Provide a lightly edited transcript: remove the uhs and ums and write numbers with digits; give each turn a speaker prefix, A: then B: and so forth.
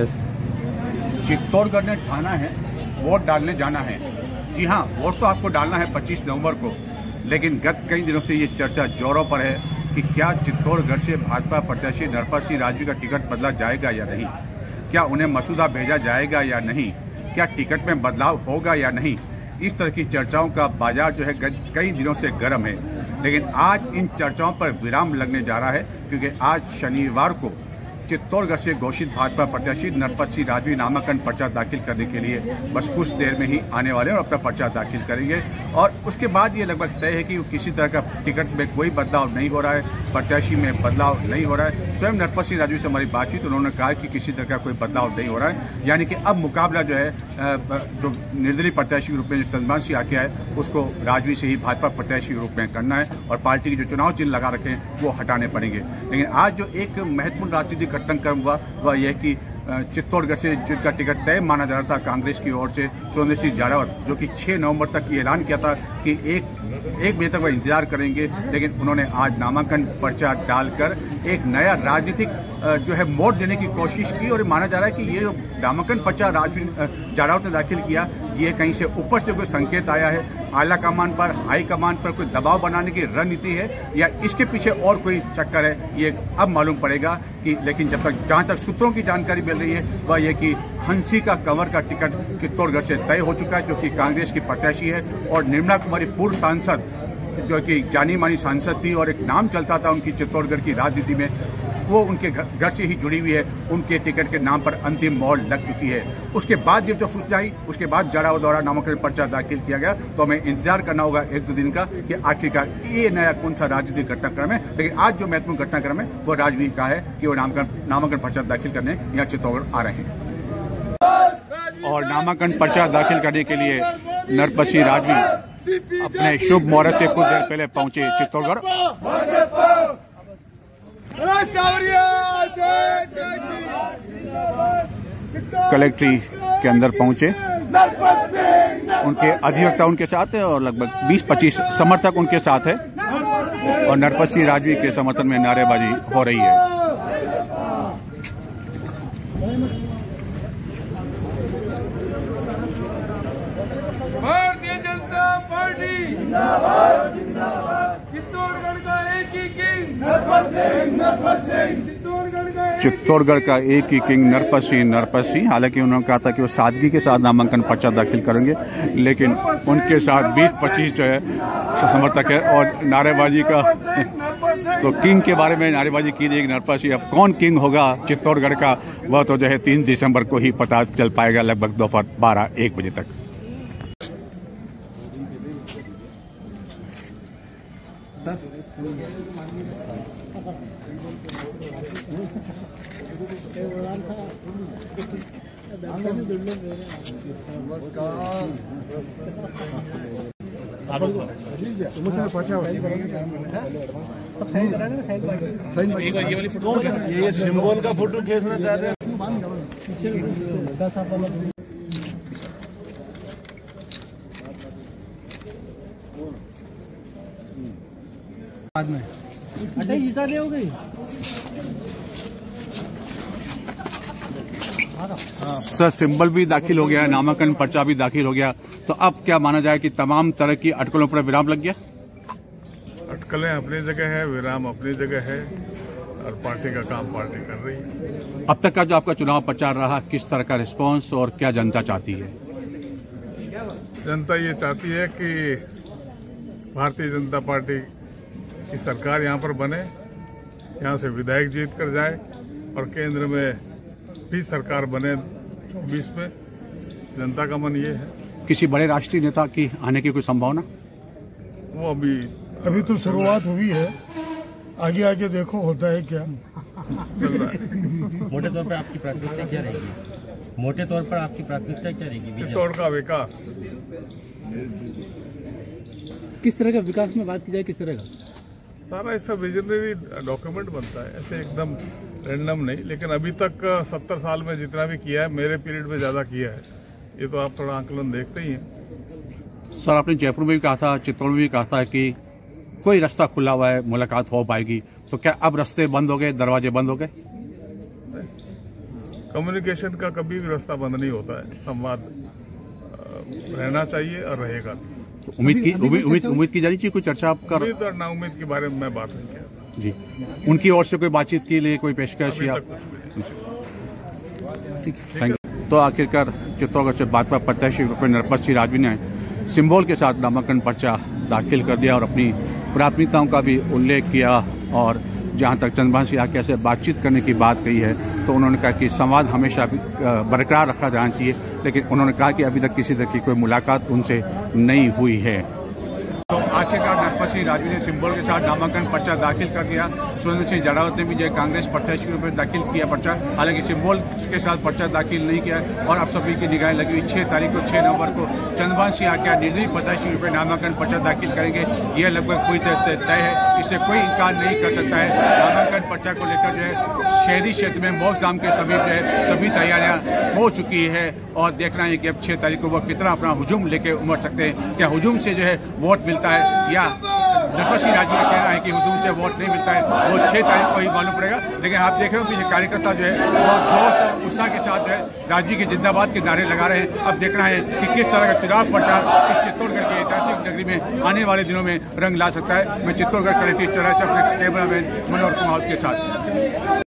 A: Yes,
B: Chittorgarh ने ठाना है वोट डालने जाना है। जी हाँ, वोट तो आपको डालना है 25 नवंबर को, लेकिन गत कई दिनों से ये चर्चा जोरों पर है कि क्या चित्तौड़गढ़ से भाजपा प्रत्याशी नरपत सिंह राजवी का टिकट बदला जाएगा या नहीं, क्या उन्हें मसूदा भेजा जाएगा या नहीं, क्या टिकट में बदलाव होगा या नहीं। इस तरह की चर्चाओं का बाजार जो है कई दिनों से गर्म है, लेकिन आज इन चर्चाओं पर विराम लगने जा रहा है, क्योंकि आज शनिवार को चित्तौड़गढ़ से घोषित भाजपा प्रत्याशी नरपत सिंह राजवी नामांकन पर्चा दाखिल करने के लिए बस कुछ देर में ही आने वाले हैं और अपना पर्चा दाखिल करेंगे। और उसके बाद ये लगभग तय है कि किसी तरह का टिकट में कोई बदलाव नहीं हो रहा है, प्रत्याशी में बदलाव नहीं हो रहा है। स्वयं नरपत सिंह राजवी से हमारी बातचीत, उन्होंने कहा कि किसी तरह का कोई बदलाव नहीं हो रहा है, यानी कि अब मुकाबला जो है जो निर्दलीय प्रत्याशी के रूप में जो चंद्रमान सिंह आके है उसको राजवी से ही भाजपा प्रत्याशी के रूप में करना है और पार्टी के जो चुनाव चिन्ह लगा रखे हैं वो हटाने पड़ेंगे। लेकिन आज जो एक महत्वपूर्ण राजनीतिक घटनाक्रम हुआ वह यह कि चित्तौड़गढ़ से जिनका टिकट तय माना जा रहा था कांग्रेस की ओर से सोमेश सिंह जाड़ावत, जो कि 6 नवंबर तक ये ऐलान किया था कि एक बजे तक वह इंतजार करेंगे, लेकिन उन्होंने आज नामांकन पर्चा डालकर एक नया राजनीतिक जो है मोड़ देने की कोशिश की। और माना जा रहा है कि ये जो नामांकन पर्चा जाड़ावत ने दाखिल किया, ये कहीं से ऊपर से कोई संकेत आया है, आला कमान पर, हाई कमान पर कोई दबाव बनाने की रणनीति है या इसके पीछे और कोई चक्कर है, ये अब मालूम पड़ेगा। कि लेकिन जहां तक सूत्रों की जानकारी मिल रही है वह यह कि हंसी का कंवर का टिकट चित्तौड़गढ़ से तय हो चुका है, जो कि कांग्रेस की प्रत्याशी है। और निर्मला कुमारी पूर्व सांसद, जो कि जानी मानी सांसद थी और एक नाम चलता था उनकी चित्तौड़गढ़ की राजनीति में, वो उनके घर से ही जुड़ी हुई है, उनके टिकट के नाम पर अंतिम मोहर लग चुकी है। उसके बाद जब सूचना आई, उसके बाद जाड़ावत द्वारा नामांकन पर्चा दाखिल किया गया, तो हमें इंतजार करना होगा 1-2 दिन का कि आखिरकार ये नया कौन सा राजनीतिक घटनाक्रम है। लेकिन आज जो महत्वपूर्ण घटनाक्रम है वो राजवी का है कि वो नामांकन पर्चा दाखिल करने यहाँ चित्तौड़गढ़ आ रहे हैं। और नामांकन पर्चा दाखिल करने के लिए नरपत सिंह राजवी अपने शुभ मुहूर्त से कुछ देर पहले पहुंचे चित्तौड़गढ़। कलेक्ट्री के अंदर पहुंचे, उनके अधिवक्ता उनके साथ है और लगभग 20-25 समर्थक उनके साथ है और नरपत सिंह राजवी के समर्थन में नारेबाजी हो रही है।
C: भारतीय जनता पार्टी चित्तौड़गढ़ का एक ही किंग नरपत सिंह,
B: चित्तौड़गढ़ का एक ही किंग नरपत सिंह। हालांकि उन्होंने कहा था कि वो सादगी के साथ नामांकन पर्चा दाखिल करेंगे, लेकिन उनके साथ 20-25 जो है समर्थक है और नारेबाजी का तो किंग के बारे में नारेबाजी की जाएगी नरपत सिंह। अब कौन किंग होगा चित्तौड़गढ़ का, वह तो जो है 3 दिसंबर को ही पता चल पाएगा, लगभग दोपहर 12-1 बजे तक।
D: ये सिंबल का फोटो खींचना चाह रहे हैं।
A: बाद में
D: अच्छा जीता ले हो गई।
B: सर, सिंबल भी दाखिल हो गया है, नामांकन पर्चा भी दाखिल हो गया, तो अब क्या माना जाए कि तमाम तरह की अटकलों पर विराम लग गया?
E: अटकलें अपनी जगह है, विराम अपनी जगह है और पार्टी का काम पार्टी कर रही है।
B: अब तक का जो आपका चुनाव प्रचार रहा, किस तरह का रिस्पांस और क्या जनता चाहती है?
E: जनता ये चाहती है कि भारतीय जनता पार्टी की सरकार यहाँ पर बने, यहाँ से विधायक जीत कर जाए और केंद्र में भी सरकार बने 20 में। जनता का मन ये है।
B: किसी बड़े राष्ट्रीय नेता की आने की कोई संभावना?
E: वो अभी
F: तो शुरुआत हुई है, आगे आगे देखो होता है क्या।
E: चल रहा है।
D: मोटे तौर पर आपकी प्राथमिकता क्या रहेगी? मोटे तौर पर आपकी प्राथमिकता क्या रहेगी?
E: चित्तौड़ का विकास।
A: किस तरह का विकास में बात की जाए, किस तरह का?
E: सारा ऐसा विजनरी डॉक्यूमेंट बनता है, ऐसे एकदम रैंडम नहीं। लेकिन अभी तक 70 साल में जितना भी किया है, मेरे पीरियड में ज्यादा किया है। ये तो आप थोड़ा आंकलन देखते ही हैं।
B: सर, आपने जयपुर में भी कहा था, चित्तौड़ में भी कहा था कि कोई रास्ता खुला हुआ है, मुलाकात हो पाएगी, तो क्या अब रास्ते बंद हो गए, दरवाजे बंद हो गए?
E: कम्युनिकेशन का कभी भी रास्ता बंद नहीं होता है, संवाद रहना चाहिए और रहेगा।
B: तो उम्मीद की जा रही है कोई चर्चा आप कर
E: उम्मीद और नाउम्मीद के बारे में मैं बात नहीं किया
B: जी। उनकी ओर से कोई बातचीत के लिए कोई पेशकश या थैंक यू। तो आखिरकार चित्तौड़गढ़ से भाजपा प्रत्याशी नरपत सिंह राजवी ने सिंबल के साथ नामांकन पर्चा दाखिल कर दिया और अपनी प्राथमिकताओं का भी उल्लेख किया। और जहां तक चंद्रभान सिंह से बातचीत करने की बात कही है तो उन्होंने कहा कि संवाद हमेशा बरकरार रखा जाना चाहिए, लेकिन उन्होंने कहा कि अभी तक किसी तरह की कोई मुलाकात उनसे नहीं हुई है। तो आखिरकार नरपत सिंह राजवी ने सिंबल के साथ नामांकन पर्चा दाखिल कर दिया। सुरेंद्र सिंह जड़ावत ने भी जो कांग्रेस प्रत्याशी के रूप में दाखिल किया पर्चा, हालांकि सिंबल के साथ पर्चा दाखिल नहीं किया। और अब सभी की निगाहें लगी हुई 6 तारीख को 6 नवंबर को चंद्रभान सिंह क्या निर्दलीय प्रत्याशी के रूप में नामांकन पर्चा दाखिल करेंगे, यह लगभग पूरी तरह से तय है, इससे कोई इनकार नहीं कर सकता है। नामांकन पर्चा को लेकर जो है शहरी क्षेत्र में मोक्षधाम के समीप जो है सभी तैयारियां हो चुकी है और देखना है कि अब 6 तारीख को वो कितना अपना हुजूम लेके उमड़ सकते हैं। क्या हुजूम से जो है वोट मिलता है या नरपत सिंह राजवी का कहना है कि हुजूम से वोट नहीं मिलता है, वो 6 तारीख को ही मालूम पड़ेगा। लेकिन आप देख रहे हो कि कार्यकर्ता जो है वो जोश और उत्साह के साथ जो है राजवी के जिंदाबाद के नारे लगा रहे हैं। अब देखना है कि किस तरह का चुनाव प्रचार इस चित्तौड़गढ़ की ऐतिहासिक नगरी में आने वाले दिनों में रंग ला सकता है। मैं चित्तौड़गढ़ कलेक्टर चौराहा से अपने कैमरामैन मनोहर कुमार के साथ।